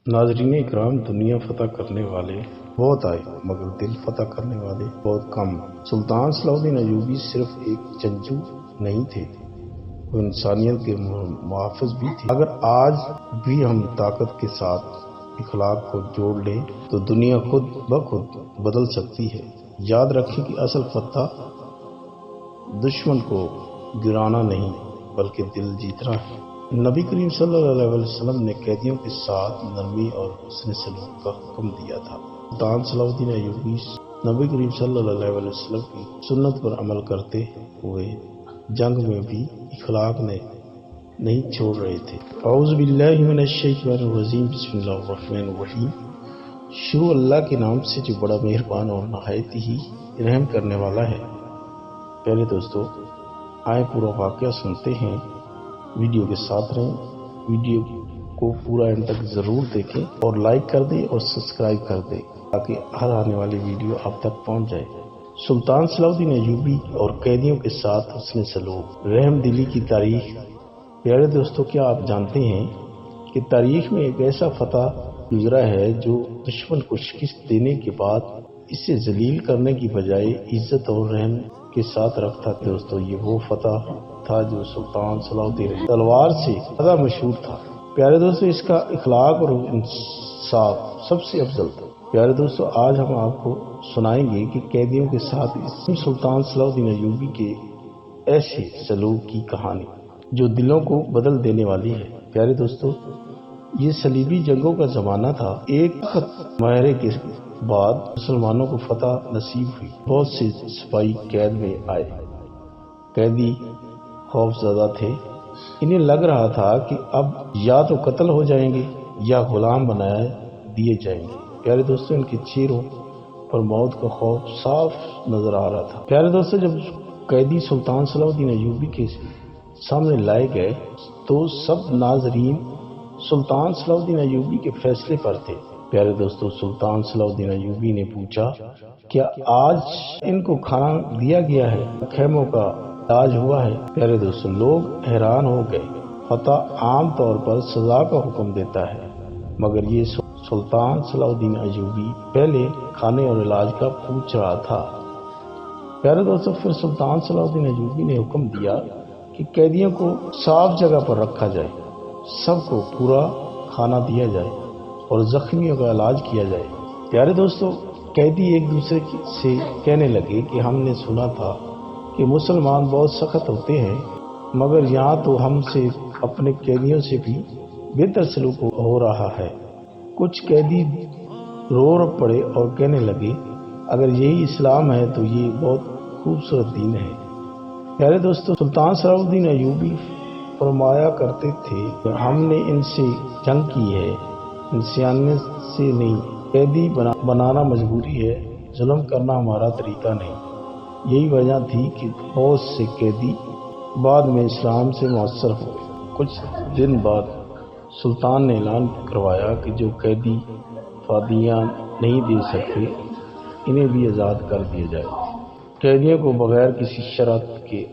ناظرین اکرام، دنیا فتح کرنے والے بہت آئے مگر دل فتح کرنے والے بہت کم۔ سلطان صلاح الدین ایوبی صرف ایک جنگجو نہیں تھے، وہ انسانیت کے محافظ بھی تھے۔ اگر آج بھی ہم طاقت کے ساتھ اخلاق کو جوڑ لیں تو دنیا خود بخود بدل سکتی ہے۔ یاد رکھیں کہ اصل فتح دشمن کو گرانا نہیں بلکہ دل جیتنا ہے۔ نبی کریم صلی اللہ علیہ وسلم نے قیدیوں کے ساتھ نرمی اور حسن سلوک کا حکم دیا تھا۔ سلطان صلاح الدین ایوبی نبی کریم صلی اللہ علیہ وسلم کی سنت پر عمل کرتے ہوئے جنگ میں بھی اخلاق نہیں چھوڑ رہے تھے۔ اعوذ باللہ من الشیطان الرجیم، بسم اللہ الرحمن الرحیم۔ شروع اللہ کے نام سے جو بڑا مہربان اور نہایت ہی رحم کرنے والا ہے۔ پہلے دوستو آئے پورا واقعہ سنتے ہیں، ویڈیو کے ساتھ رہیں، ویڈیو کو پورا اینڈ تک ضرور دیکھیں اور لائک کر دیں اور سبسکرائب کر دیں تاکہ ہر آنے والی ویڈیو آپ تک پہنچ جائے۔ سلطان صلاح الدین ایوبی اور قیدیوں کے ساتھ حسن سلوک، رحم دلی کی تاریخ۔ پیارے دوستو، کیا آپ جانتے ہیں کہ تاریخ میں ایک ایسا فتح گزرا ہے جو دشمن کو شکست دینے کے بعد اسے ذلیل کرنے کی بجائے عزت اور رحم کے ساتھ رکھتا تھا۔ دوستو، یہ وہ فتح تھا جو سلطان صلاح الدین تلوار سے زیادہ مشہور تھا۔ پیارے دوستو، اس کا اخلاق اور انصاف سب سے افضل تھا۔ پیارے دوستو، آج ہم آپ کو سنائیں گے کہ قیدیوں کے ساتھ سلطان صلاح الدین ایوبی کے ایسے سلوک کی کہانی جو دلوں کو بدل دینے والی ہے۔ پیارے دوستو، یہ صلیبی جنگوں کا زمانہ تھا۔ ایک معاہدے کے بعد مسلمانوں کو فتح نصیب ہوئی۔ بہت سے سپاہی قید میں آئے، قیدی خوف زدہ تھے۔ انہیں لگ رہا تھا کہ اب یا تو قتل ہو جائیں گے یا غلام بنا دیے جائیں گے۔ پیارے دوستو، ان کے چہروں پر موت کا خوف صاف نظر آ رہا تھا۔ پیارے دوستو، جب قیدی سلطان صلاح الدین ایوبی کے سامنے لائے گئے تو سب ناظرین سلطان صلاح الدین ایوبی کے فیصلے پر تھے۔ پیارے دوستو، سلطان صلاح الدین ایوبی نے پوچھا، کیا آج ان کو کھانا دیا گیا ہے؟ خیموں کا علاج ہوا ہے؟ پیارے دوستو، لوگ حیران ہو گئے۔ فتح عام طور پر سزا کا حکم دیتا ہے، مگر یہ سلطان صلاح الدین ایوبی پہلے کھانے اور علاج کا پوچھ رہا تھا۔ پیارے دوستو، پھر سلطان صلاح الدین ایوبی نے حکم دیا کہ قیدیوں کو صاف جگہ پر رکھا جائے، سب کو پورا کھانا دیا جائے اور زخمیوں کا علاج کیا جائے۔ پیارے دوستو، قیدی ایک دوسرے سے کہنے لگے کہ ہم نے سنا تھا کہ مسلمان بہت سخت ہوتے ہیں، مگر یہاں تو ہم سے اپنے قیدیوں سے بھی بہتر سلوک ہو رہا ہے۔ کچھ قیدی رو پڑے اور کہنے لگے، اگر یہی اسلام ہے تو یہ بہت خوبصورت دین ہے۔ پیارے دوستو، سلطان صلاح الدین ایوبی فرمایا کرتے تھے کہ ہم نے ان سے جنگ کی ہے، انسانیت سے نہیں۔ قیدی بنانا مجبوری ہے، ظلم کرنا ہمارا طریقہ نہیں۔ یہی وجہ تھی کہ بہت سے قیدی بعد میں اسلام سے متاثر ہوئے۔ کچھ دن بعد سلطان نے اعلان کروایا کہ جو قیدی فدیہ نہیں دے سکتے انہیں بھی آزاد کر دیا جائے۔ قیدیوں کو بغیر کسی شرط کے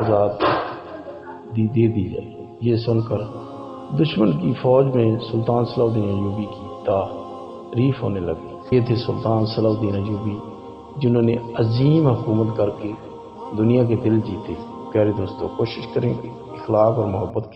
آزادی دے دی جائے۔ یہ سن کر دشمن کی فوج میں سلطان صلاح الدین ایوبی کی تعریف ہونے لگی۔ یہ تھے سلطان صلاح الدین ایوبی، جنہوں نے عظیم حکومت کر کے دنیا کے دل جیتے۔ پیارے دوستو، کوشش کریں اخلاق اور محبت کے